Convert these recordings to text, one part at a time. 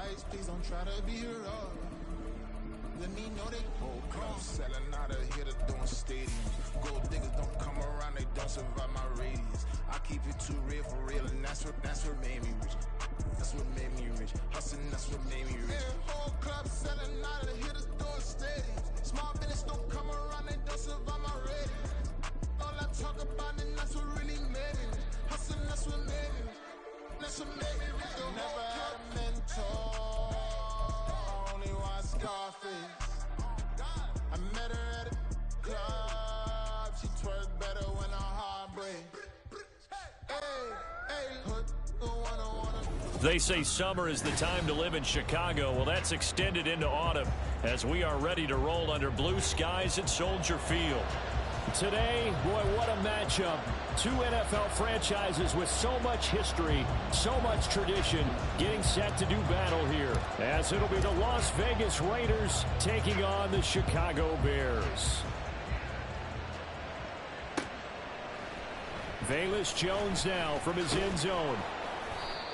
advice, please don't try to be rough. Let me know they whole club selling out of here to doing stadiums. Gold diggers don't come around, they don't survive my radius. I keep it too real for real, and that's what made me rich. That's what made me rich. Hustling, that's what made me rich. Yeah, whole club selling out of here to doing stadiums. Small business don't come around, they don't survive my radius. All I talk about, and that's what really made me rich. Hustling, that's what made me rich. That's what made me rich. Never had a mentor. Scarface. I met her at a club. She twerk better when her heart breaks. They say summer is the time to live in Chicago. Well, that's extended into autumn as we are ready to roll under blue skies at Soldier Field. Today, boy, what a matchup. Two NFL franchises with so much history, so much tradition, getting set to do battle here. As it'll be the Las Vegas Raiders taking on the Chicago Bears. Velus Jones now from his end zone.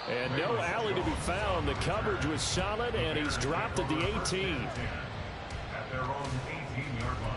And no alley to be found. The coverage was solid, and he's dropped at the 18. At their own 18-yard line.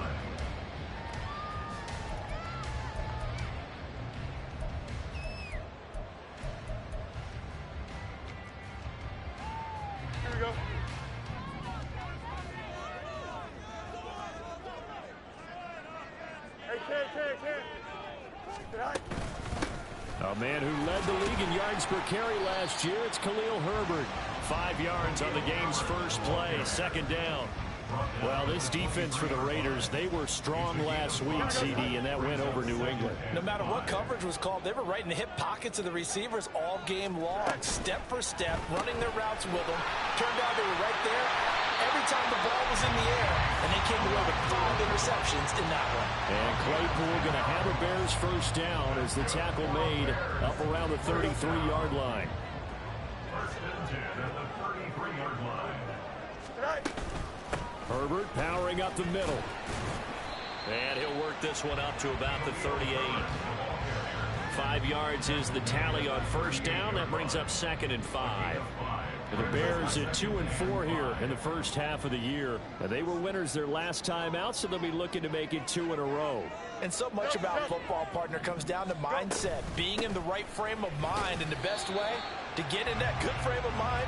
A man who led the league in yards per carry last year, it's Khalil Herbert. 5 yards on the game's first play, second down. Well, this defense for the Raiders, they were strong last week, CD, and that went over New England. No matter what coverage was called, they were right in the hip pockets of the receivers all game long, step for step, running their routes with them. Turned out they were right there every time the ball was in the air, and they came away with 5 interceptions in that one. And Claypool going to have a Bears first down as the tackle made up around the 33-yard line. First and 10 at the 33-yard line. Herbert powering up the middle. And he'll work this one up to about the 38. 5 yards is the tally on first down. That brings up 2nd and 5. The Bears at 2-4 here in the first half of the year. And they were winners their last time out, so they'll be looking to make it 2 in a row. And so much about football, partner, comes down to mindset. Being in the right frame of mind, and the best way to get in that good frame of mind,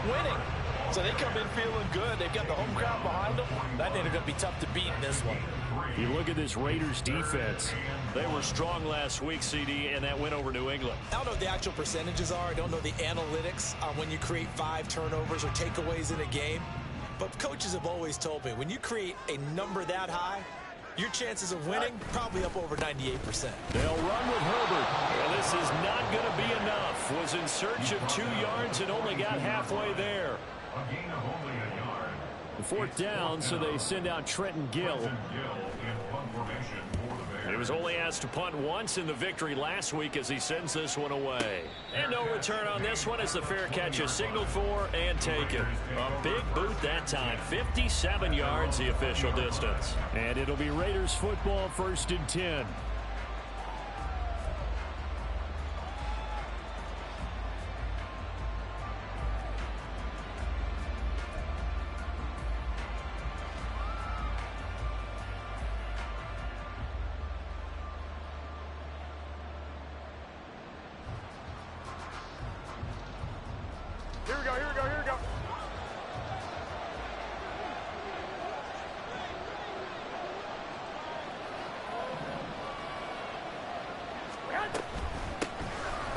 winning. So they come in feeling good. They've got the home crowd behind them. I think they're going to be tough to beat in this one. You look at this Raiders defense. They were strong last week, CD, and that went over New England. I don't know what the actual percentages are. I don't know the analytics on when you create 5 turnovers or takeaways in a game. But coaches have always told me, when you create a number that high, your chances of winning probably up over 98%. They'll run with Herbert. Well, this is not going to be enough. Was in search of 2 yards and only got halfway there. A gain of only a yard. The 4th down, so they send out Trenton Gill. He was only asked to punt once in the victory last week as he sends this one away. And no return on this one as the fair catch is signaled for and taken. A big boot that time. 57 yards the official distance. And it'll be Raiders football, 1st and 10. Here we go.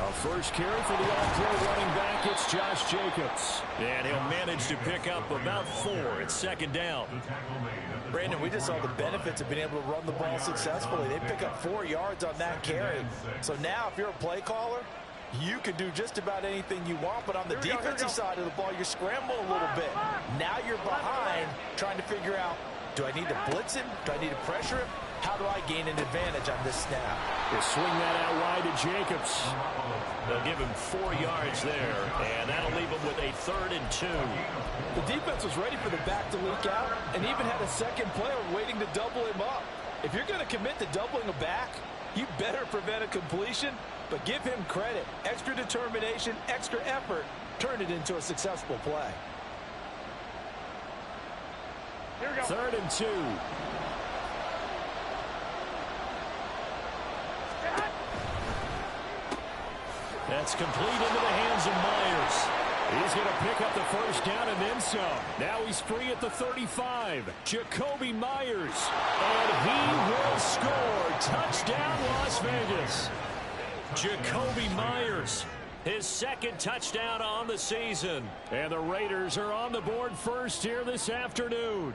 A first carry for the all-pro running back. It's Josh Jacobs. And he'll manage to pick up about 4. It's 2nd down. Brandon, we just saw the benefits of being able to run the ball successfully. They pick up 4 yards on that carry. So now if you're a play caller, you can do just about anything you want, but on the defensive side of the ball, you're scrambling a little bit. Now you're behind trying to figure out, do I need to blitz him? Do I need to pressure him? How do I gain an advantage on this snap? They swing that out wide to Jacobs. They'll give him 4 yards there, and that'll leave him with a 3rd and 2. The defense was ready for the back to leak out and even had a second player waiting to double him up. If you're going to commit to doubling a back, you better prevent a completion, but give him credit. Extra determination, extra effort, turn it into a successful play. Here we go. 3rd and 2. That's complete into the hands of Myers. He's going to pick up the first down and then some. Now he's free at the 35. Jakobi Meyers. And he will score. Touchdown, Las Vegas. Jakobi Meyers, his 2nd touchdown on the season. And the Raiders are on the board first here this afternoon.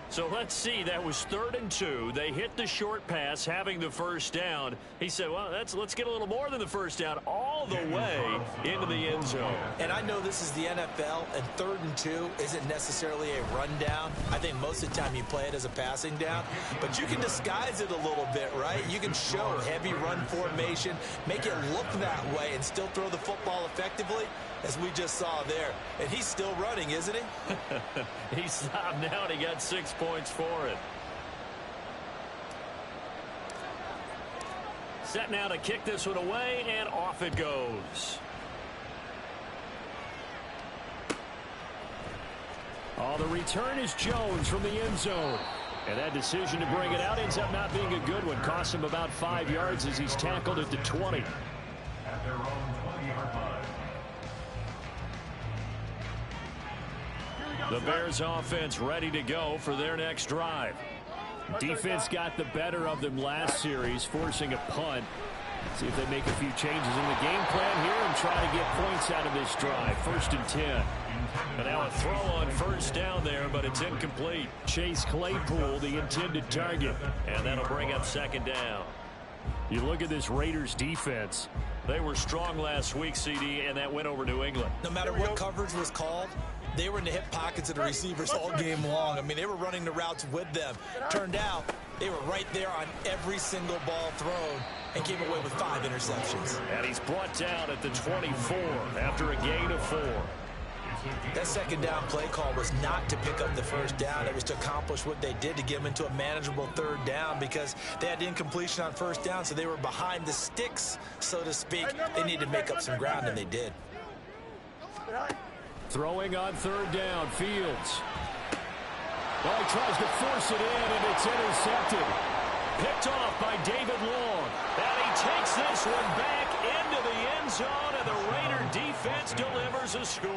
So let's see, that was 3rd and 2. They hit the short pass, having the first down. He said, well, let's get a little more than the first down, all the way into the end zone. And I know this is the NFL, and 3rd and 2 isn't necessarily a rundown. I think most of the time you play it as a passing down. But you can disguise it a little bit, right? You can show heavy run formation, make it look that way, and still throw the football effectively, as we just saw there. And he's still running, isn't he? He stopped now, and he got 6 points for it. Set now to kick this one away, and off it goes. Oh, the return is Jones from the end zone. And that decision to bring it out ends up not being a good one. Cost him about 5 yards as he's tackled at the 20. At their own 20-yard line. The Bears offense ready to go for their next drive. Defense got the better of them last series, forcing a punt. See if they make a few changes in the game plan here and try to get points out of this drive. 1st and 10. And now a throw on first down there, but it's incomplete. Chase Claypool, the intended target. And that'll bring up 2nd down. You look at this Raiders defense. They were strong last week, CD, and that went over New England. No matter what coverage was called, they were in the hip pockets of the receivers all game long. I mean, they were running the routes with them. Turned out, they were right there on every single ball thrown and came away with 5 interceptions. And he's brought down at the 24 after a gain of 4. That 2nd down play call was not to pick up the first down. It was to accomplish what they did to get them into a manageable 3rd down because they had incompletion on first down, so they were behind the sticks, so to speak. They needed to make up some ground, and they did. Throwing on 3rd down, Fields. Well, he tries to force it in, and it's intercepted. Picked off by David Long. And he takes this one back into the end zone, and the Raider defense delivers a score.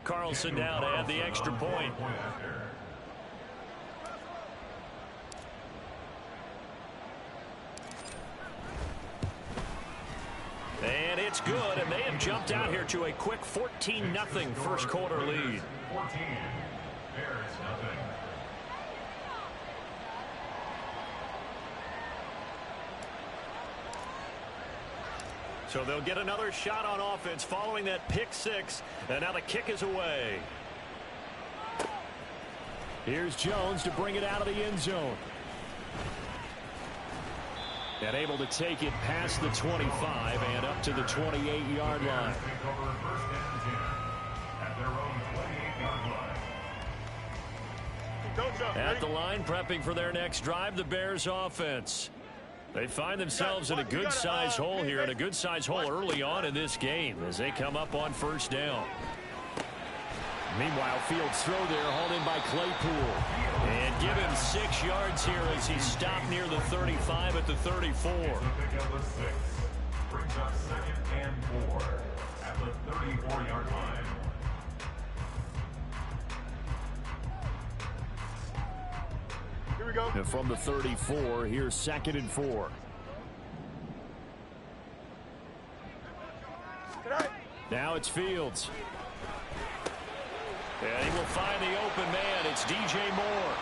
Carlson now to add the extra point. And it's good, and they have jumped out here to a quick 14-0 first quarter lead. 14. Bears nothing. So they'll get another shot on offense following that pick 6, and now the kick is away. Here's Jones to bring it out of the end zone. And able to take it past the 25 and up to the 28-yard line. Take over 1st and 10 at their own 28-yard line. At the line, prepping for their next drive, the Bears offense. They find themselves in a good-sized hole here, and a good-sized hole early on in this game as they come up on first down. Meanwhile, Fields' throw there hauled in by Claypool. And give him 6 yards here as he stopped near the 35 at the 34. Pick up a 6. Brings up 2nd and 4 at the 34-yard line. Here we go. And from the 34, here's 2nd and 4. Now it's Fields. And he will find the open man. It's DJ Moore.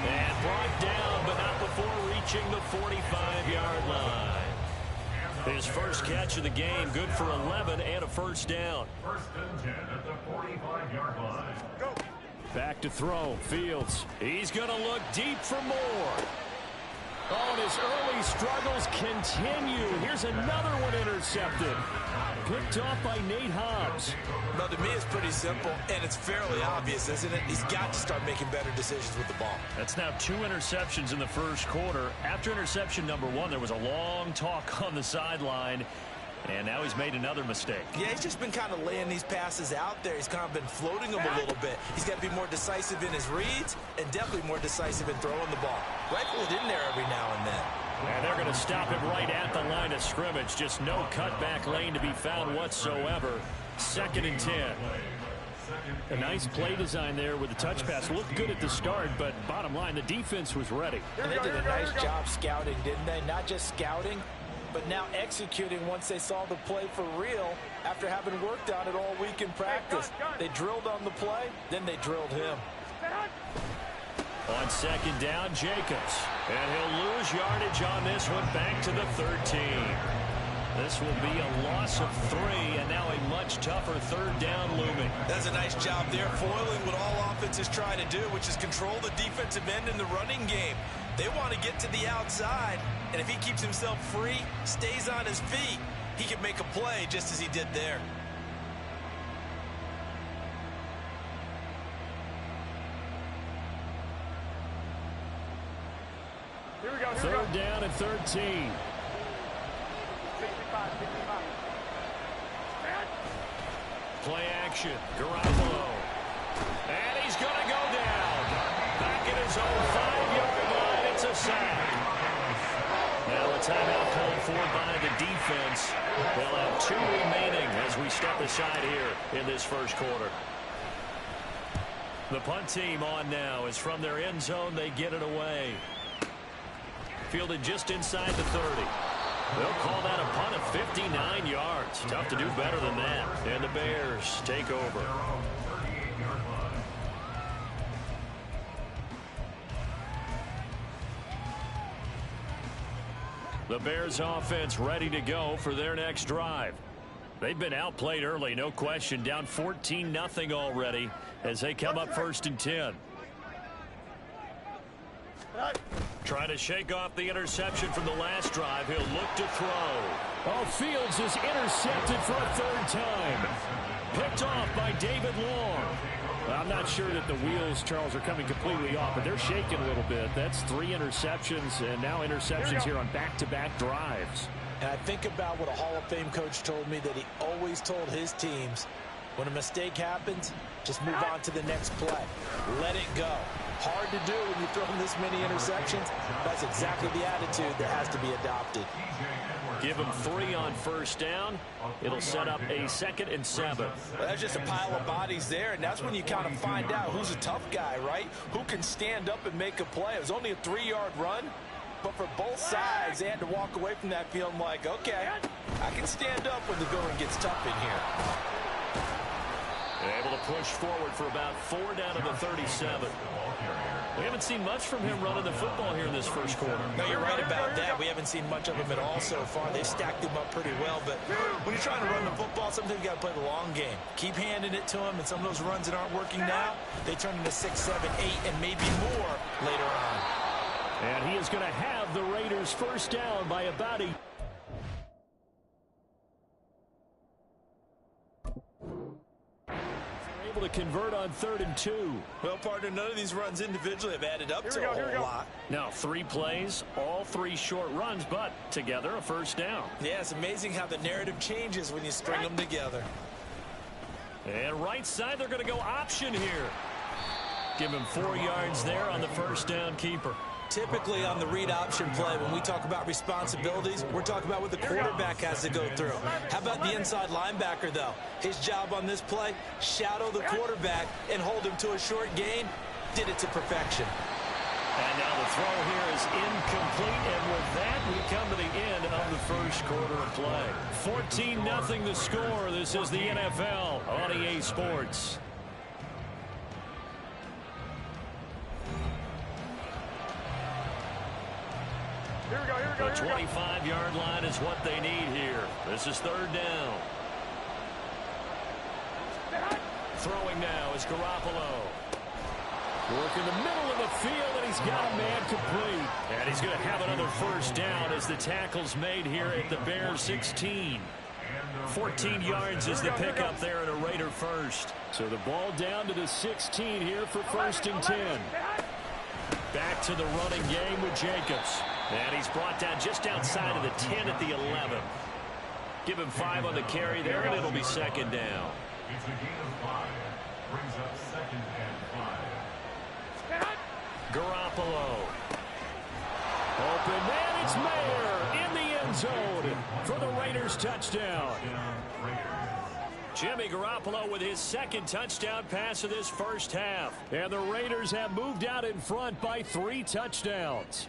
And brought down, but not before reaching the 45-yard line. His first catch of the game, good for 11 and a first down. 1st and 10 at the 45-yard line. Back to throw. Fields. He's going to look deep for Moore. Oh, and his early struggles continue. Here's another one intercepted. Picked off by Nate Hobbs. Well, to me, it's pretty simple, and it's fairly obvious, isn't it? He's got to start making better decisions with the ball. That's now 2 interceptions in the first quarter. After interception number 1, there was a long talk on the sideline, and now he's made another mistake. Yeah, he's just been kind of laying these passes out there. He's kind of been floating them a little bit. He's got to be more decisive in his reads and definitely more decisive in throwing the ball. Rifle it in there every now and then. And they're going to stop it right at the line of scrimmage. Just no cutback lane to be found whatsoever. 2nd and 10. A nice play design there with the touch pass. Looked good at the start, but bottom line, the defense was ready. And they did a nice job scouting, didn't they? Not just scouting, but now executing once they saw the play for real after having worked on it all week in practice. They drilled on the play, then they drilled him. On 2nd down, Jacobs. And he'll lose yardage on this one, back to the 13. This will be a loss of 3, and now a much tougher 3rd down looming. That's a nice job there, foiling what all offenses try to do, which is control the defensive end in the running game. They want to get to the outside, and if he keeps himself free, stays on his feet, he can make a play just as he did there. Here we go. 3rd down and 13. Play action, Garoppolo. And he's going to go down. Back at his own 5-yard line, it's a sack. Now a timeout called for by the defense. They'll have 2 remaining as we step aside here in this first quarter. The punt team on now is from their end zone. They get it away. Fielded just inside the 30. They'll call that a punt of 59 yards. Tough to do better than that. And the Bears take over. The Bears offense ready to go for their next drive. They've been outplayed early, no question. Down 14-0 already as they come up 1st and 10. Trying to shake off the interception from the last drive. He'll look to throw. Oh, Fields is intercepted for a 3rd time. Picked off by David Long. I'm not sure that the wheels, Charles, are coming completely off, but they're shaking a little bit. That's 3 interceptions, and now interceptions here on back-to-back drives. And I think about what a Hall of Fame coach told me, that he always told his teams, when a mistake happens, just move on to the next play. Let it go. Hard to do when you throw this many interceptions. That's exactly the attitude that has to be adopted. Give him 3 on 1st down. It'll set up a 2nd and 7. Well, that's just a pile of bodies there, and that's when you kind of find out who's a tough guy, right? Who can stand up and make a play. It was only a 3-yard run, but for both sides, they had to walk away from that feeling like, okay, I can stand up when the going gets tough in here. Able to push forward for about 4 down to the 37. We haven't seen much from him running the football here in this first quarter. No, you're right about that. We haven't seen much of him at all so far. They've stacked him up pretty well, but when you're trying to run the football, sometimes you got to play the long game. Keep handing it to him, and some of those runs that aren't working now, they turn into 6, 7, 8, and maybe more later on. And he is going to have the Raiders 1st down by about a... able to convert on 3rd and 2. Well, partner, none of these runs individually have added up to a whole lot. Now 3 plays, all 3 short runs, but together a 1st down. Yeah, it's amazing how the narrative changes when you string them together. And right side, they're going to go option here. Give him 4 yards there on the 1st down keeper. Typically on the read option play, when we talk about responsibilities, we're talking about what the quarterback has to go through. How about the inside linebacker, though? His job on this play, shadow the quarterback and hold him to a short gain. Did it to perfection. And now the throw here is incomplete, and with that, we come to the end of the first quarter of play. 14-0 the score. This is the NFL on EA Sports. Here we go. The 25-yard line is what they need here. This is 3rd down. Throwing now is Garoppolo. Work in the middle of the field, and he's got a man complete. And he's going to have another first down as the tackle's made here at the Bears 16. 14 yards is the pickup there and a Raider first. So the ball down to the 16 here for 1st and 10. Back to the running game with Jacobs. And he's brought down just outside of the 10 at the 11. Give him 5 on the carry there, and it'll be 2nd down. It's a gain of 5. Brings up 2nd and 5. Garoppolo. Open man, it's Mayer in the end zone for the Raiders touchdown. Jimmy Garoppolo with his 2nd touchdown pass of this first half. And the Raiders have moved out in front by 3 touchdowns.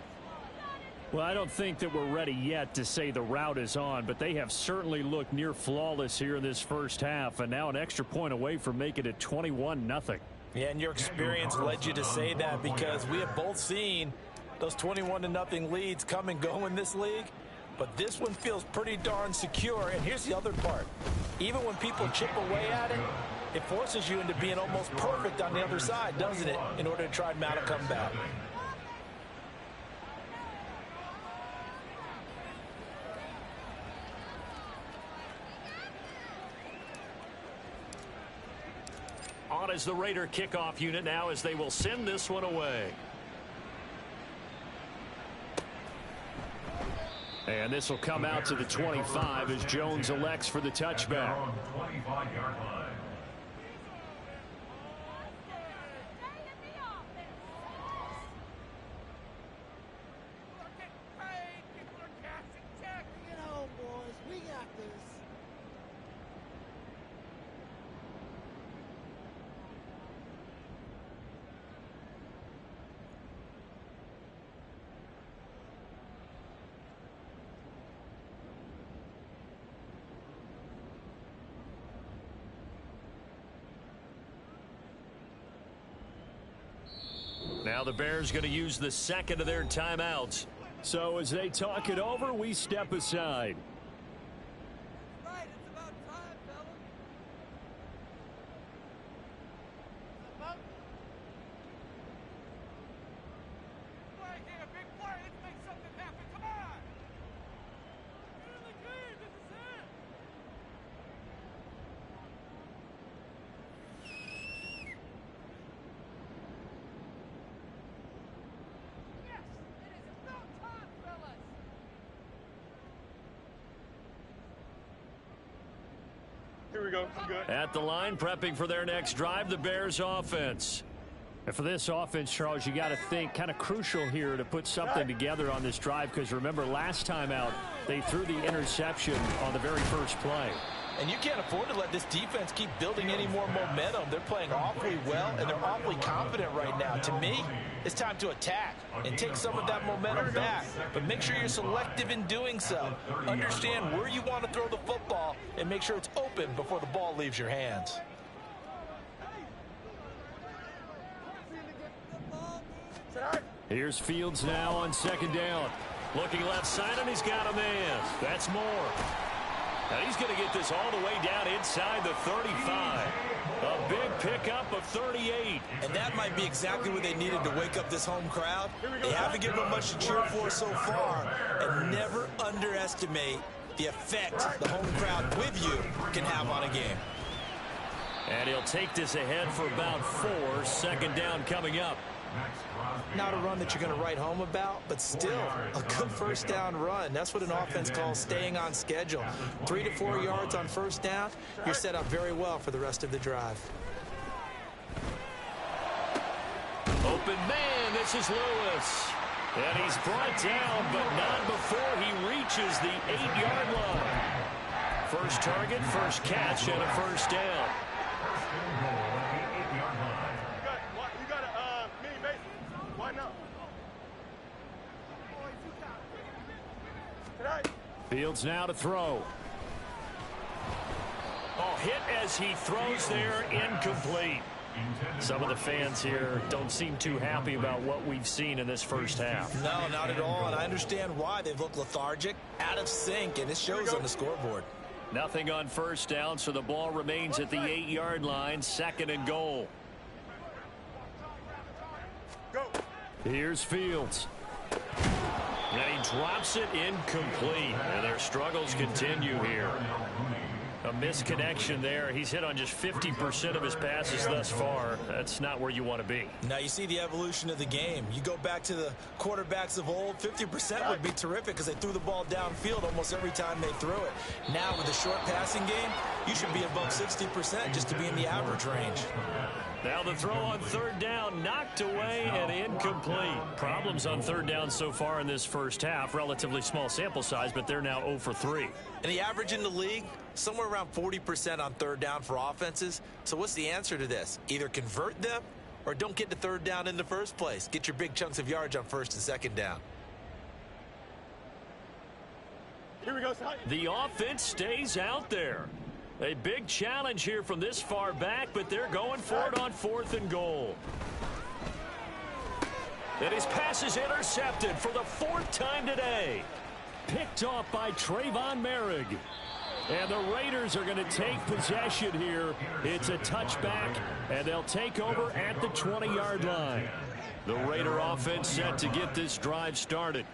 Well, I don't think that we're ready yet to say the route is on, but they have certainly looked near flawless here in this first half, and now an extra point away from making it 21-0. Yeah, and your experience led you to say that because we have both seen those 21-0 leads come and go in this league. But this one feels pretty darn secure. And here's the other part. Even when people chip away at it, it forces you into being almost perfect on the other side, doesn't it, in order to try and mount a comeback. On as the Raider kickoff unit now as they will send this one away. And this will come out to the 25 as Jones elects for the touchback. 25-yard line. Now the Bears going to use the 2nd of their timeouts. So as they talk it over, we step aside. Right, it's about time, fellas. About play here, big play. Let's make something happen. Come on. You're in the game. This is it. Yes, it is about time, fellas. Here we go. I'm good. At the line, prepping for their next drive, the Bears offense. And for this offense, Charles, you got to think kind of crucial here to put something together on this drive, because remember last time out they threw the interception on the very first play. And you can't afford to let this defense keep building any more momentum. They're playing awfully well, and they're awfully confident right now. To me, it's time to attack and take some of that momentum back. But make sure you're selective in doing so. Understand where you want to throw the football and make sure it's open before the ball leaves your hands. Here's Fields now on 2nd down. Looking left side, and he's got a man. That's Moore. And he's going to get this all the way down inside the 35. A big pickup of 38. And that might be exactly what they needed to wake up this home crowd. They haven't given them much to cheer for so far. And never underestimate the effect the home crowd with you can have on a game. And he'll take this ahead for about 4. 2nd down coming up. Not a run that you're going to write home about, but still a good first down run. That's what an offense calls staying on schedule. 3 to 4 yards on first down. You're set up very well for the rest of the drive. Open man, this is Lewis. And he's brought down, but not before he reaches the 8-yard line. First target, first catch, and a first down. Fields now to throw. Oh, hit as he throws there, incomplete. Some of the fans here don't seem too happy about what we've seen in this first half. No, not at all, and I understand why. They've looked lethargic, out of sync, and it shows on the scoreboard. Nothing on first down, so the ball remains at the 8-yard line, 2nd and goal. Here's Fields. And he drops it incomplete. And their struggles continue here. A misconnection there. He's hit on just 50% of his passes thus far. That's not where you want to be. Now you see the evolution of the game. You go back to the quarterbacks of old, 50% would be terrific because they threw the ball downfield almost every time they threw it. Now with the short passing game, you should be above 60% just to be in the average range. Now the throw on third down, knocked away and incomplete. Problems on third down so far in this first half. Relatively small sample size, but they're now 0 for 3. And the average in the league, somewhere around 40% on third down for offenses. So what's the answer to this? Either convert them or don't get to third down in the first place. Get your big chunks of yards on first and second down. Here we go. The offense stays out there. A big challenge here from this far back, but they're going for it on 4th and goal. And his pass is intercepted for the 4th time today. Picked off by Trayvon Merrick. And the Raiders are going to take possession here. It's a touchback, and they'll take over at the 20-yard line. The Raider offense set to get this drive started.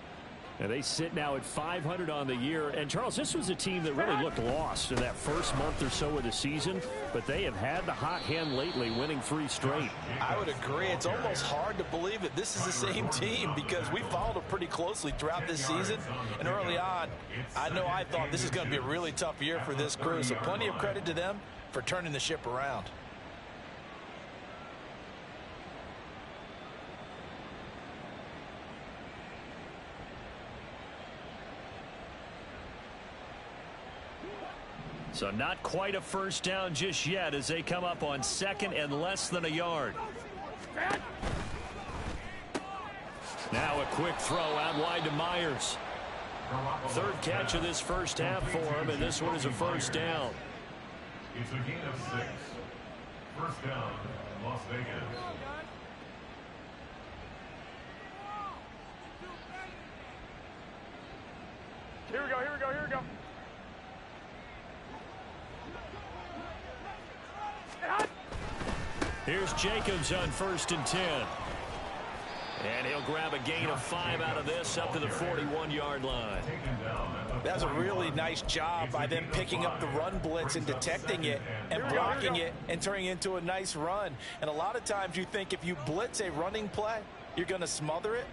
And they sit now at 500 on the year. And, Charles, this was a team that really looked lost in that first month or so of the season. But they have had the hot hand lately, winning 3 straight. I would agree. It's almost hard to believe that this is the same team because we followed them pretty closely throughout this season. And early on, I thought this is going to be a really tough year for this crew. So plenty of credit to them for turning the ship around. So not quite a first down just yet as they come up on 2nd and less than a yard. Now a quick throw out wide to Myers. 3rd catch of this first half for him, and this one is a first down. It's a gain of 6. First down, Las Vegas. Here we go. Here we go. Here we go. Here's Jacobs on 1st and 10. And he'll grab a gain of 5 out of this up to the 41-yard line. That's a really nice job by them picking up the run blitz and detecting it and blocking it and turning it into a nice run. And a lot of times you think if you blitz a running play, you're going to smother it.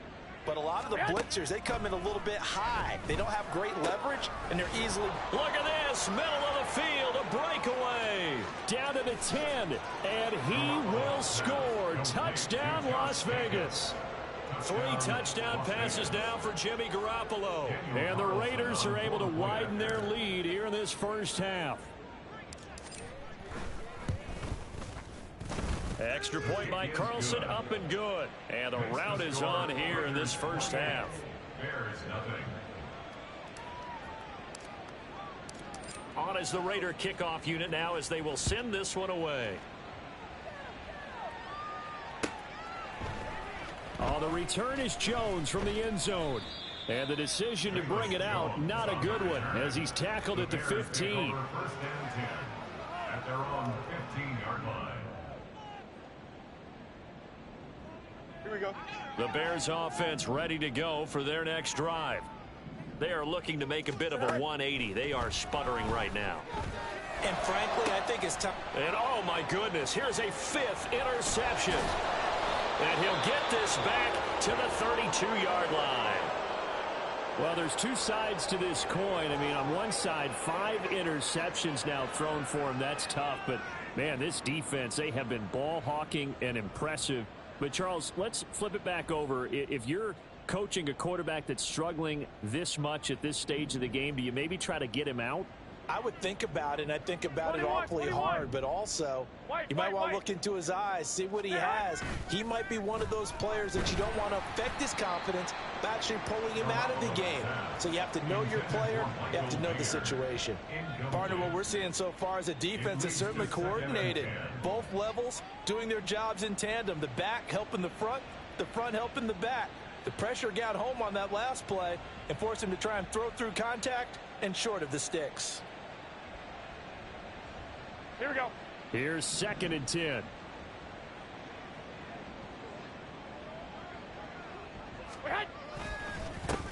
But a lot of the blitzers, they come in a little bit high. They don't have great leverage, and they're easily... Look at this, middle of the field, a breakaway. Down to the 10, and he will score. Touchdown, Las Vegas. 3 touchdown passes now for Jimmy Garoppolo. And the Raiders are able to widen their lead here in this first half. Extra point by Carlson, up and good. And the route is on here in this first half. Bears nothing. On as the Raider kickoff unit now as they will send this one away. On the return is Jones from the end zone. And the decision to bring it out, not a good one, as he's tackled at the 15. First and 10 at their own 15-yard line. Here we go. The Bears offense ready to go for their next drive. They are looking to make a bit of a 180. They are sputtering right now. And frankly, I think it's time. And oh my goodness, here's a 5th interception. And he'll get this back to the 32-yard line. Well, there's 2 sides to this coin. I mean, on one side, 5 interceptions now thrown for him. That's tough. But, man, this defense, they have been ball hawking and impressive. But, Charles, let's flip it back over. If you're coaching a quarterback that's struggling this much at this stage of the game, do you maybe try to get him out? I would think about it, and I think about it awfully hard, but also you might want to look into his eyes, see what he has. He might be one of those players that you don't want to affect his confidence by actually pulling him out of the game. So you have to know your player, you have to know the situation. Partner, what we're seeing so far is a defense that's certainly coordinated. Both levels doing their jobs in tandem. The back helping the front helping the back. The pressure got home on that last play and forced him to try and throw through contact and short of the sticks. Here we go. Here's 2nd and 10.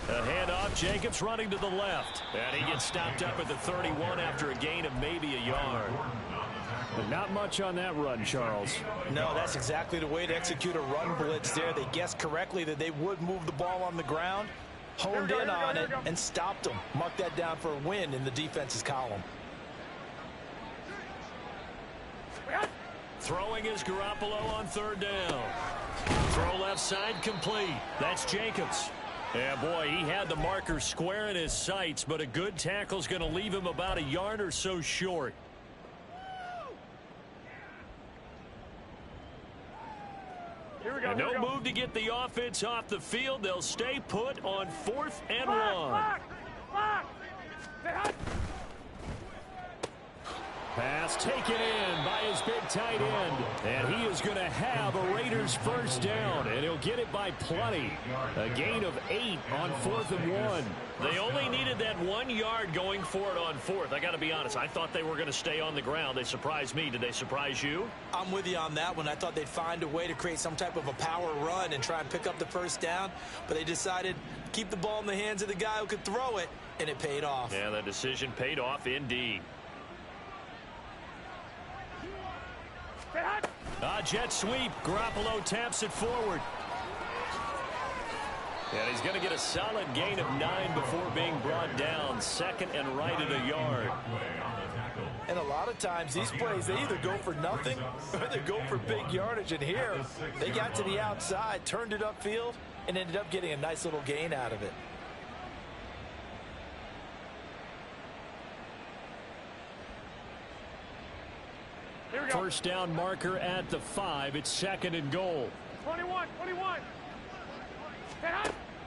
A handoff, Jacobs running to the left. And he gets stopped up at the 31 after a gain of maybe a yard. But not much on that run, Charles. No, that's exactly the way to execute a run blitz there. They guessed correctly that they would move the ball on the ground, honed in on it, and stopped them. Mark that down for a win in the defense's column. Throwing is Garoppolo on third down. Throw left side complete. That's Jacobs. Yeah, boy, he had the marker square in his sights, but a good tackle is going to leave him about a yard or so short. And no move to get the offense off the field. They'll stay put on 4th and 1. Pass taken in by his big tight end. And he is going to have a Raiders first down. And he'll get it by plenty. A gain of 8 on 4th and 1. They only needed that 1 yard going for it on 4th. I got to be honest. I thought they were going to stay on the ground. They surprised me. Did they surprise you? I'm with you on that one. I thought they'd find a way to create some type of a power run and try and pick up the first down. But they decided to keep the ball in the hands of the guy who could throw it. And it paid off. Yeah, the decision paid off indeed. Jet sweep. Garoppolo taps it forward. And he's going to get a solid gain of 9 before being brought down. 2nd and right at a yard. And a lot of times these plays, they either go for nothing or they go for big yardage. And here, they got to the outside, turned it upfield, and ended up getting a nice little gain out of it. First down marker at the 5. It's 2nd and goal. 21.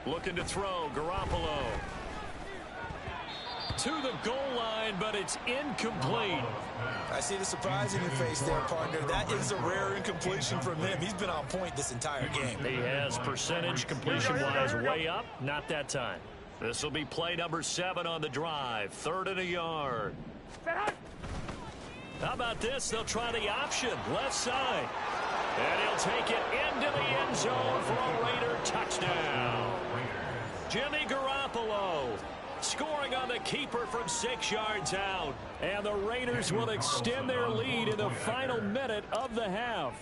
Looking to throw. Garoppolo. To the goal line, but it's incomplete. I see the surprise in your face there, partner. That is a rare incompletion from him. He's been on point this entire game. He has percentage completion-wise way up. Not that time. This will be play number 7 on the drive. 3rd and a yard. How about this? They'll try the option. Left side. And he'll take it into the end zone for a Raider touchdown. Jimmy Garoppolo scoring on the keeper from 6 yards out. And the Raiders will extend their lead in the final minute of the half.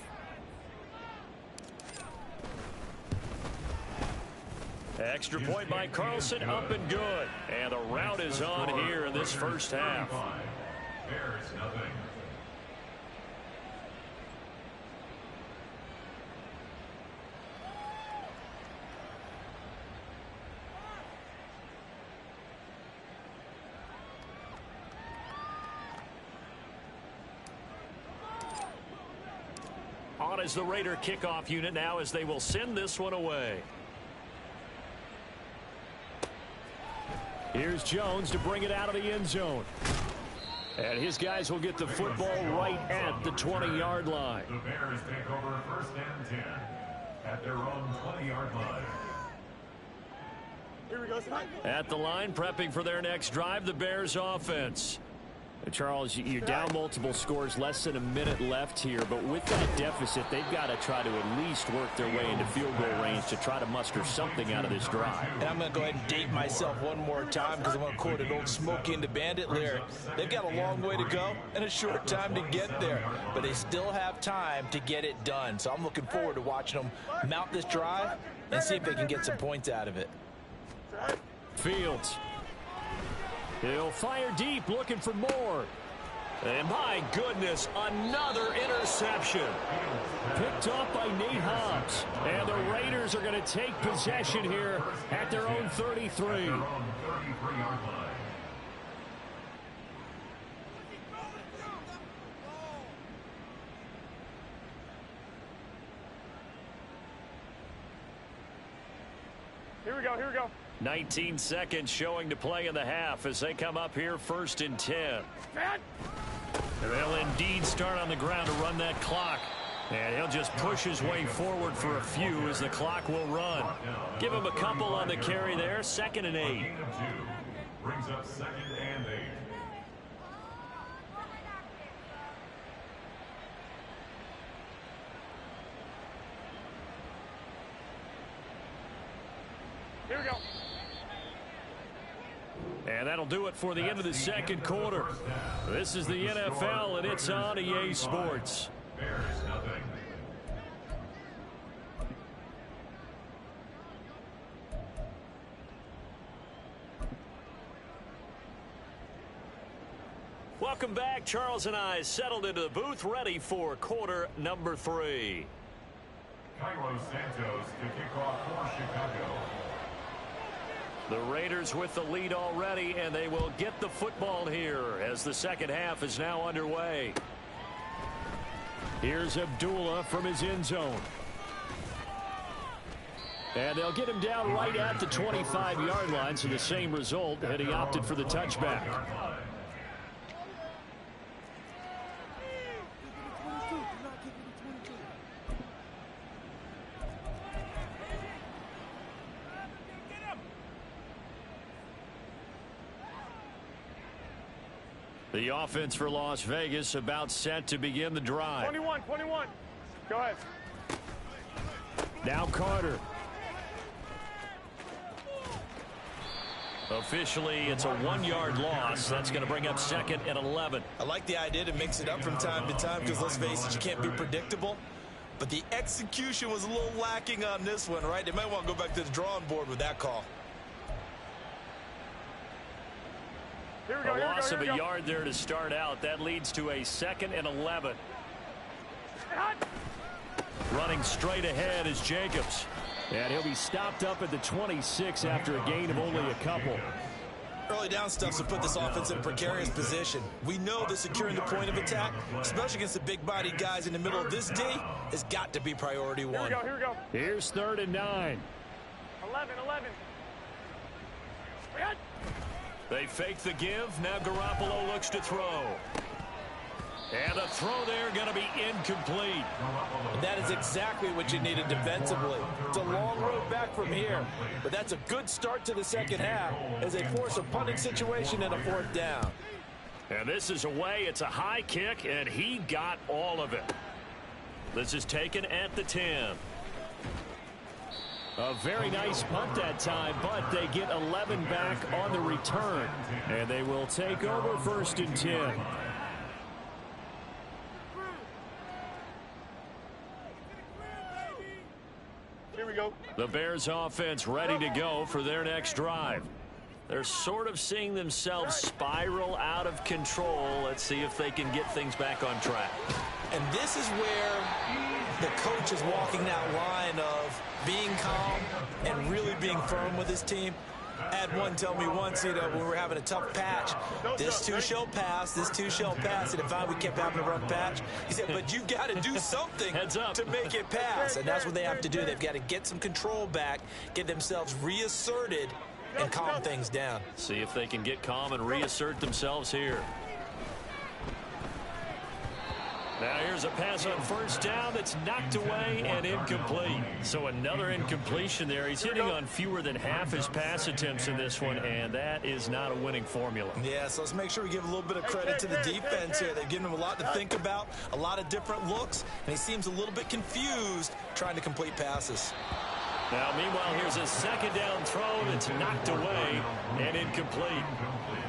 Extra point by Carlson, up and good. And the route is on here in this first half. Bears nothing. On is the Raider kickoff unit now as they will send this one away. Here's Jones to bring it out of the end zone. And his guys will get the football right at the 20-yard line. The Bears take over 1st and 10 at their own 20-yard line. Here we go, son. At the line, prepping for their next drive, the Bears offense. Charles, you're down multiple scores, less than a minute left here, but with that deficit, they've got to try to at least work their way into field goal range to try to muster something out of this drive. And I'm going to go ahead and date myself one more time because I'm going to quote an old Smokey and the Bandit lyric. They've got a long way to go and a short time to get there, but they still have time to get it done. So I'm looking forward to watching them mount this drive and see if they can get some points out of it. Fields. He'll fire deep, looking for more. And my goodness, another interception. Picked off by Nate Hobbs. And the Raiders are going to take possession here at their own 33. Here we go. 19 seconds showing to play in the half as they come up here 1st and 10. They'll indeed start on the ground to run that clock. And he'll just push his way forward for a few as the clock will run. Give him a couple on the carry there. 2nd and 8. Brings up 2nd and 8. here we go. And that'll do it for the end of the second quarter. This is the NFL, and it's on EA Sports. Bears nothing. Welcome back. Charles and I settled into the booth, ready for quarter number 3. Cairo Santos to kick off for Chicago. The Raiders with the lead already, and they will get the football here as the second half is now underway. Here's Abdullah from his end zone. And they'll get him down right at the 25-yard line, so the same result, and he opted for the touchback. The offense for Las Vegas about set to begin the drive. 21. Go ahead. Now Carter. Officially, it's a 1-yard loss. That's going to bring up second and 11. I like the idea to mix it up from time to time because, let's face it, you can't be predictable. But the execution was a little lacking on this one, right? They might want to go back to the drawing board with that call. Here we go. A loss of Here we a go. yard there to start out. That leads to a second and 11. Running straight ahead is Jacobs. And he'll be stopped up at the 26 after a gain of only a couple. Early down stuff to put this offense in a precarious position. We know that securing the point of attack, especially against the big-bodied guys in the middle of this D, has got to be priority one. Here we go. Here's 3rd and 9. 11. They fake the give. Now Garoppolo looks to throw. And the throw there going to be incomplete. And that is exactly what you needed defensively. It's a long road back from here, but that's a good start to the second half as they force a punting situation and a 4th down. And this is away. It's a high kick, and he got all of it. This is taken at the 10. A very nice punt that time, but they get 11 back on the return. And they will take over 1st and 10. Here we go. The Bears offense ready to go for their next drive. They're sort of seeing themselves spiral out of control. Let's see if they can get things back on track. And this is where the coach is walking that line of being calm and really being firm with his team. I had one tell me once, when we were having a tough patch, this too shall pass, and if we kept having a rough patch, he said, but you've got to do something to make it pass, and that's what they have to do. They've got to get some control back, get themselves reasserted, and calm things down. See if they can get calm and reassert themselves here. Now here's a pass on 1st down that's knocked away and incomplete. So another incompletion there. He's hitting on fewer than half his pass attempts in this one, and that is not a winning formula. Yeah, so let's make sure we give a little bit of credit to the defense here. They've given him a lot to think about, a lot of different looks, and he seems a little bit confused trying to complete passes. Now, meanwhile, here's a 2nd down throw that's knocked away and incomplete.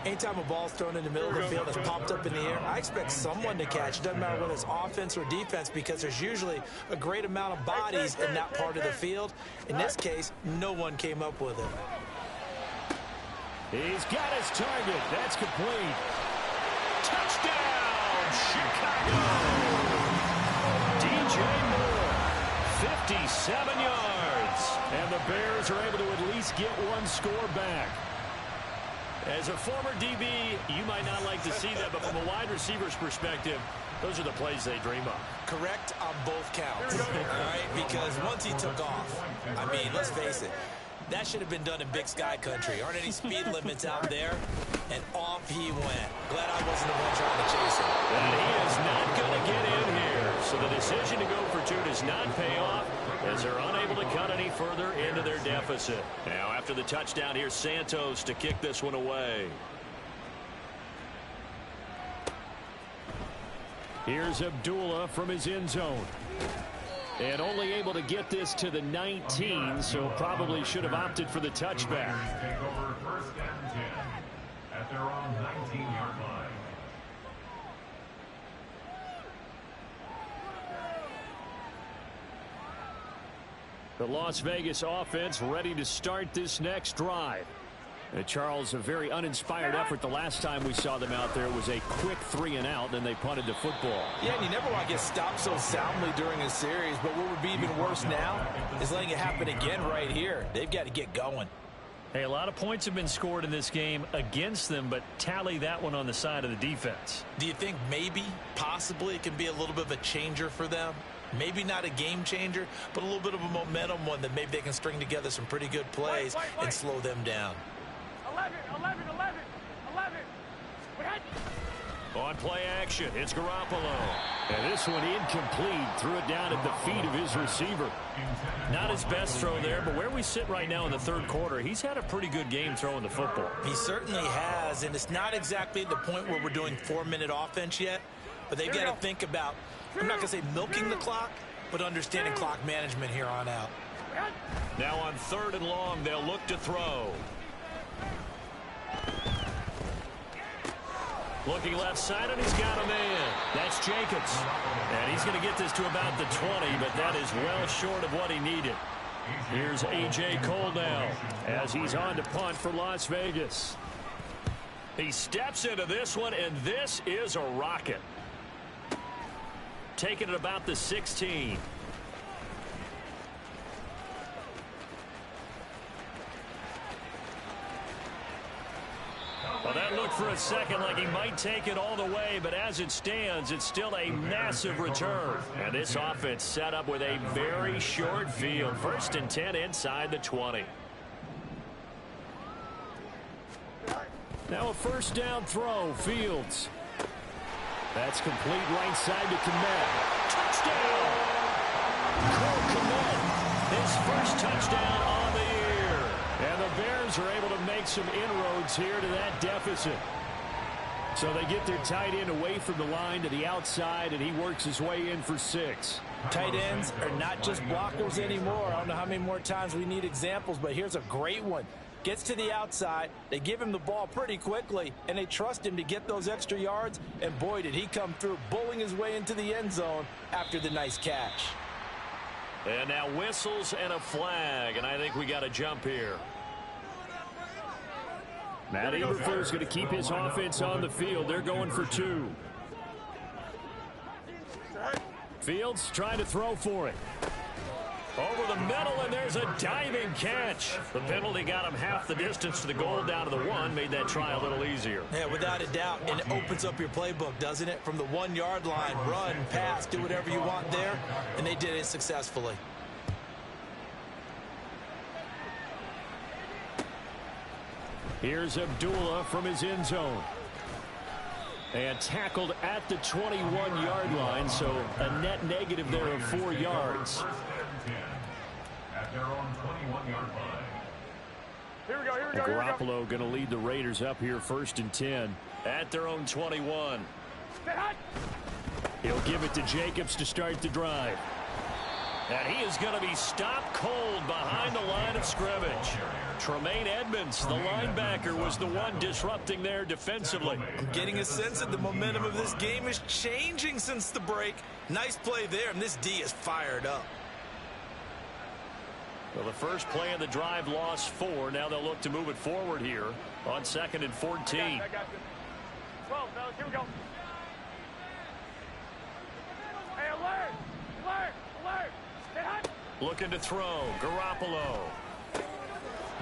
Anytime a ball's thrown in the middle of the field that's popped up in the air, I expect someone to catch. It doesn't matter whether it's offense or defense because there's usually a great amount of bodies in that part of the field. In this case, no one came up with it. He's got his target. That's complete. Touchdown, Chicago! DJ Moore, 57 yards. And the Bears are able to at least get one score back. As a former DB, you might not like to see that, but from a wide receiver's perspective, those are the plays they dream of. Correct on both counts, all right? Because once he took off, I mean, let's face it, that should have been done in Big Sky country. Aren't any speed limits out there? And off he went. Glad I wasn't the one trying to chase him. And he is not going to get in here. So the decision to go for 2 does not pay off as they're unable to cut any further into their deficit. Now after the touchdown, here's Santos to kick this one away. Here's Abdullah from his end zone. And only able to get this to the 19, so probably should have opted for the touchback. Take over 1st and 10 at their own 19-yard line. The Las Vegas offense ready to start this next drive. Charles, a very uninspired effort the last time we saw them out there was a quick 3-and-out, then they punted the football. Yeah, and you never want to get stopped so soundly during a series, but what would be even worse now is letting it happen again right here. They've got to get going. Hey, a lot of points have been scored in this game against them, but tally that one on the side of the defense. Do you think maybe, possibly, it can be a little bit of a changer for them? Maybe not a game changer, but a little bit of a momentum one that maybe they can string together some pretty good plays and slow them down. 11. On play action, it's Garoppolo. And this one incomplete. Threw it down at the feet of his receiver. Not his best throw there, but where we sit right now in the third quarter, he's had a pretty good game throwing the football. He certainly has, and it's not exactly the point where we're doing 4-minute offense yet, but they've got to think about, I'm not going to say milking the clock, but understanding clock management here on out. Now on 3rd and long, they'll look to throw. Looking left side, and he's got a man. That's Jacobs. And he's going to get this to about the 20, but that is well short of what he needed. Here's A.J. Cole now as he's on to punt for Las Vegas. He steps into this one, and this is a rocket. Taking it about the 16. Well, that looked for a second like he might take it all the way, but as it stands, it's still a massive return. And this offense set up with a very short field. 1st and 10 inside the 20. Now a 1st down throw, Fields. That's complete right side to Kmet. Touchdown! Cole Kmet, his first touchdown on the year. And the Bears are able to make some inroads here to that deficit. So they get their tight end away from the line to the outside, and he works his way in for 6. Tight ends are not just blockers anymore. I don't know how many more times we need examples, but here's a great one. Gets to the outside, they give him the ball pretty quickly, and they trust him to get those extra yards, and boy, did he come through, bowling his way into the end zone after the nice catch. And now whistles and a flag, and I think we got a jump here. Matt Eberflus going to keep his offense on the field. They're going for 2. Fields trying to throw for it. Over the middle, and there's a diving catch. The penalty got him half the distance to the goal, down to the 1, made that try a little easier. Yeah, without a doubt, and it opens up your playbook, doesn't it? From the 1-yard line, run, pass, do whatever you want there, and they did it successfully. Here's Abdullah from his end zone. And tackled at the 21-yard line, so a net negative there of 4 yards. At their own 21-yard line. Here we go. Garoppolo going to lead the Raiders up here 1st and 10. At their own 21. He'll give it to Jacobs to start the drive. And he is going to be stopped cold behind the line of scrimmage. Tremaine Edmonds, the linebacker, was the one disrupting there defensively. I'm getting a sense that the momentum of this game is changing since the break. Nice play there, and this D is fired up. Well, the first play of the drive lost 4. Now they'll look to move it forward here on 2nd and 14. I got you. 12, fellas, here we go. Hey, alert! Stay hot! Looking to throw. Garoppolo.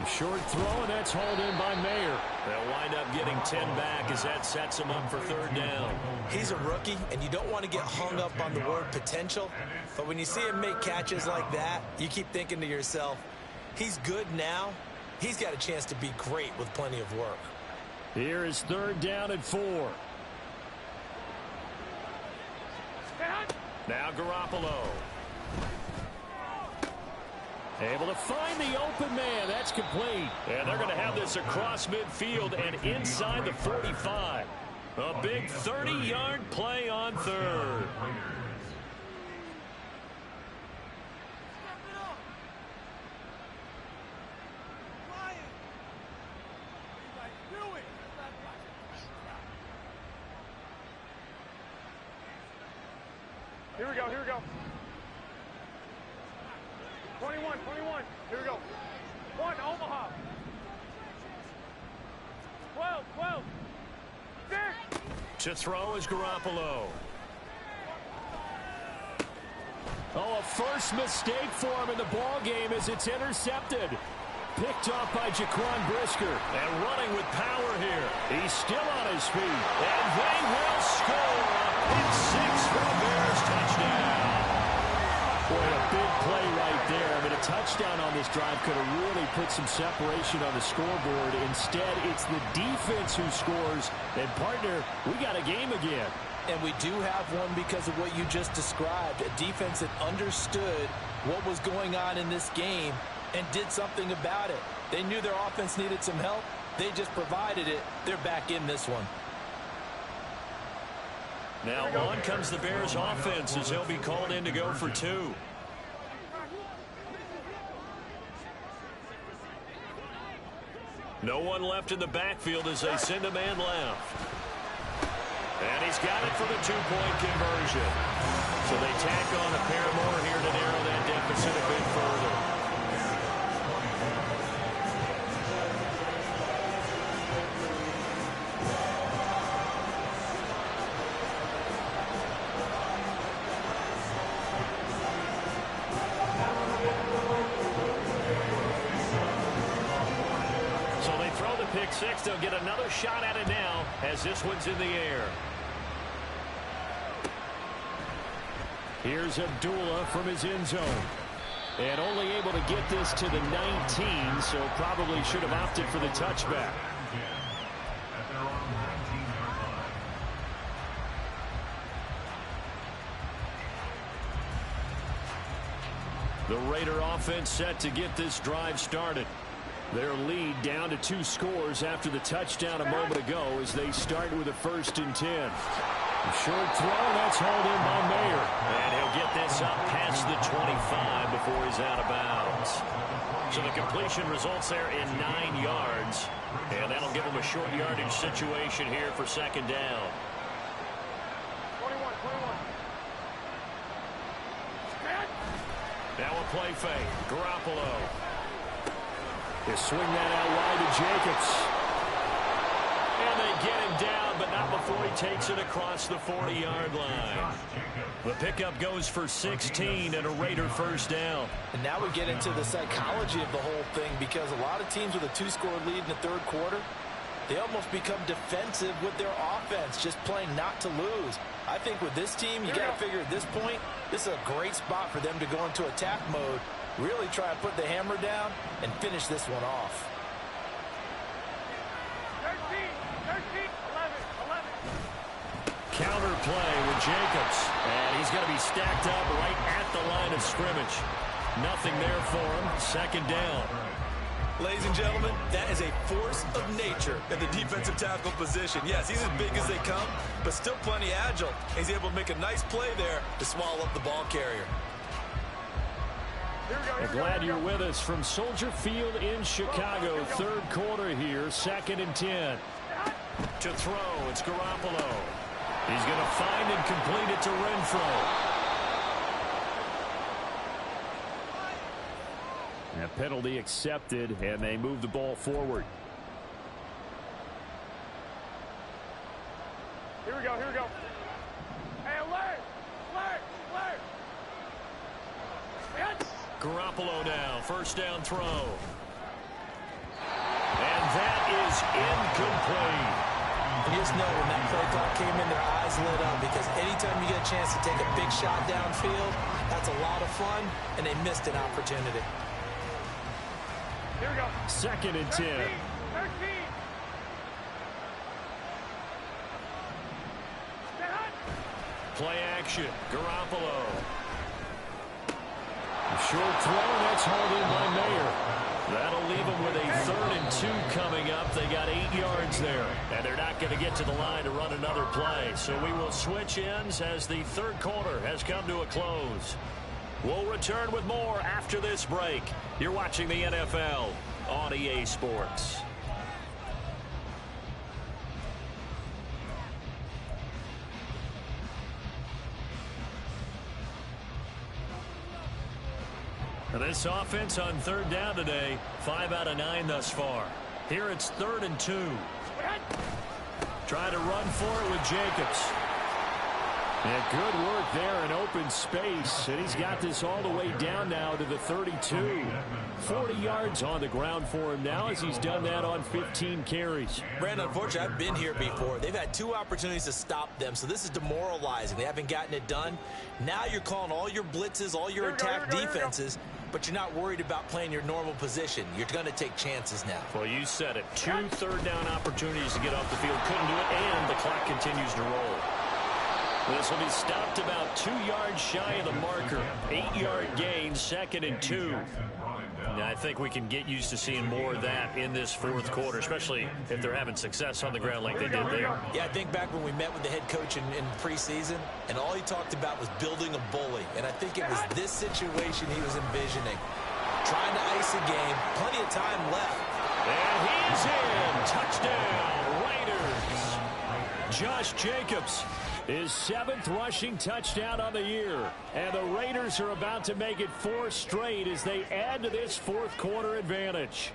Short throw, and that's hauled in by Mayer. They'll wind up getting 10 back as that sets him up for 3rd down. He's a rookie, and you don't want to get hung up on the word potential. But when you see him make catches like that, you keep thinking to yourself, he's good now. He's got a chance to be great with plenty of work. Here is 3rd down and 4. Now Garoppolo. Able to find the open man. That's complete. And they're going to have this across midfield and inside the 45. A big 30-yard play on 3rd. Here we go, here we go. 21, 21. Here we go. 1, Omaha. 12, 12. 6. To throw is Garoppolo. Oh, a first mistake for him in the ball game as it's intercepted. Picked off by Jaquan Brisker. And running with power here. He's still on his feet. And they will score. It's 6 for the Bears. Touchdown. Boy, a big play right there. I mean, a touchdown on this drive could have really put some separation on the scoreboard. Instead, it's the defense who scores. And, partner, we got a game again. And we do have one because of what you just described. A defense that understood what was going on in this game and did something about it. They knew their offense needed some help. They just provided it. They're back in this one. Now on comes the Bears offense as he'll be called in to go for 2. No one left in the backfield as they send a man left. And he's got it for the 2-point conversion. So they tack on a pair more here to narrow that deficit a bit further. So they throw the pick six. They'll get another shot at it now as this one's in the air. Here's Abdullah from his end zone. And only able to get this to the 19, so probably should have opted for the touchback. The Raider offense set to get this drive started. Their lead down to 2 scores after the touchdown a moment ago as they start with a 1st and 10. Short throw, that's hauled in by Mayer. And he'll get this up past the 25 before he's out of bounds. So the completion results there in 9 yards. And that'll give him a short yardage situation here for 2nd down. 21, 21. Now a play fake. Garoppolo. They swing that out wide to Jacobs. And they get him down, but not before he takes it across the 40-yard line. The pickup goes for 16 and a Raider 1st down. And now we get into the psychology of the whole thing because a lot of teams with a 2-score lead in the 3rd quarter, they almost become defensive with their offense, just playing not to lose. I think with this team, you got to figure at this point, this is a great spot for them to go into attack mode, really try to put the hammer down and finish this one off. 13, 11, 11. Counter play with Jacobs. And he's going to be stacked up right at the line of scrimmage. Nothing there for him. 2nd down. Ladies and gentlemen, that is a force of nature in the defensive tackle position. Yes, he's as big as they come, but still plenty agile. He's able to make a nice play there to swallow up the ball carrier. I'm glad you're with us from Soldier Field in Chicago. 3rd quarter here, 2nd and 10. To throw, it's Garoppolo. He's going to find and complete it to Renfro. A penalty accepted, and they move the ball forward. Here we go, here we go. Hey, alert! Alert! Alert! Yes! Garoppolo now, 1st down throw. And that is incomplete. And you just know when that play clock came in, their eyes lit up because anytime you get a chance to take a big shot downfield, that's a lot of fun, and they missed an opportunity. Here we go. 2nd and 10. 13. Play action, Garoppolo. Short throw, that's hauled in by Mayer. That'll leave them with a 3rd and 2 coming up. They got 8 yards there, and they're not going to get to the line to run another play. So we will switch ends as the 3rd quarter has come to a close. We'll return with more after this break. You're watching the NFL on EA Sports. This offense on third down today, 5 out of 9 thus far. Here it's 3rd and 2. Trying to run for it with Jacobs. And good work there in open space. And he's got this all the way down now to the 32. 40 yards on the ground for him now as he's done that on 15 carries. Brandon, unfortunately, I've been here before. They've had 2 opportunities to stop them, so this is demoralizing. They haven't gotten it done. Now you're calling all your blitzes, all your attack defenses, but you're not worried about playing your normal position. You're going to take chances now. Well, you said it. 2 third-down opportunities to get off the field. Couldn't do it, and the clock continues to roll. This will be stopped about 2 yards shy of the marker. 8-yard gain, 2nd and 2. Now, I think we can get used to seeing more of that in this 4th quarter, especially if they're having success on the ground like they did there. Yeah, I think back when we met with the head coach in preseason, and all he talked about was building a bully. And I think it was this situation he was envisioning. Trying to ice a game, plenty of time left. And he's in. Touchdown, Raiders. Josh Jacobs. His 7th rushing touchdown on the year. And the Raiders are about to make it 4 straight as they add to this 4th quarter advantage.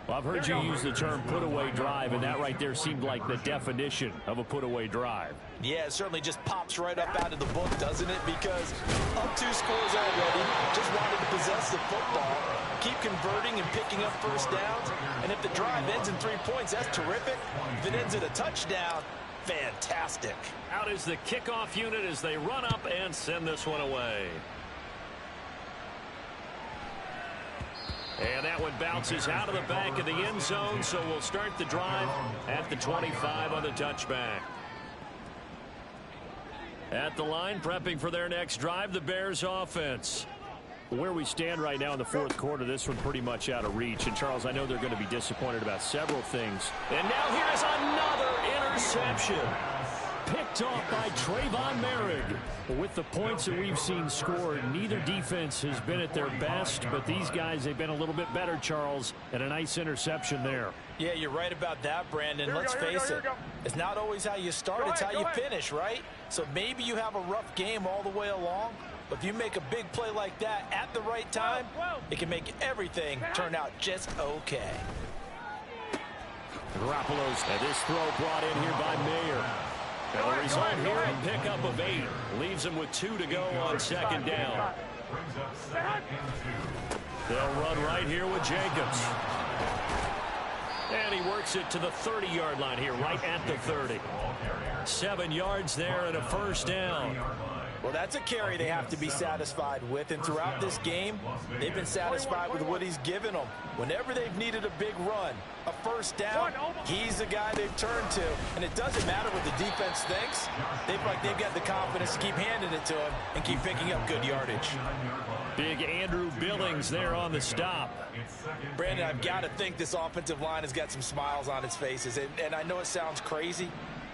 Well, I've heard you use the term put-away drive, and that right there seemed like the definition of a put-away drive. Yeah, it certainly just pops right up out of the book, doesn't it? Because up 2 scores already, just wanted to possess the football, keep converting and picking up first downs. And if the drive ends in 3 points, that's terrific. If it ends in a touchdown, fantastic. Out is the kickoff unit as they run up and send this one away. And that one bounces out of the back of the end zone, so we'll start the drive at the 25 on the touchback. At the line, prepping for their next drive, the Bears offense. Where we stand right now in the 4th quarter, this one pretty much out of reach. And, Charles, I know they're going to be disappointed about several things. And now here's another interception. Picked off by Trayvon Merrick. With the points that we've seen scored, neither defense has been at their best, but these guys, they've been a little bit better, Charles, and a nice interception there. Yeah, you're right about that, Brandon. Let's face it. It's not always how you start, it's how you finish, right? So maybe you have a rough game all the way along, but if you make a big play like that at the right time, it can make everything turn out just okay. Garoppolo's, and this throw brought in here by Mayer. And the result here, a pickup of 8. Leaves him with 2 to go on 2nd down. They'll run right here with Jacobs. And he works it to the 30-yard line here, right at the 30. 7 yards there and a first down. Well, that's a carry they have to be satisfied with, and throughout this game, they've been satisfied with what he's given them. Whenever they've needed a big run, a first down, he's the guy they've turned to. And it doesn't matter what the defense thinks. They feel like they've got the confidence to keep handing it to him and keep picking up good yardage. Big Andrew Billings there on the stop. Brandon, I've got to think this offensive line has got some smiles on its faces. And I know it sounds crazy,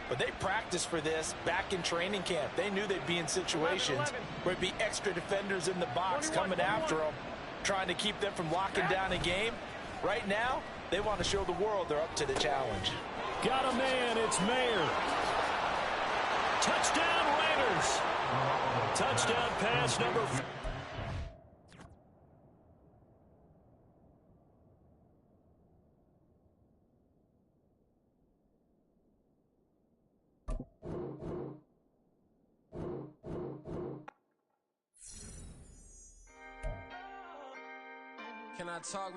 but they practiced for this back in training camp. They knew they'd be in situations where it'd be extra defenders in the box coming after them, trying to keep them from locking down a game. Right now, they want to show the world they're up to the challenge. Got a man, it's Mayer. Touchdown, Raiders. Touchdown pass number 4. Can I talk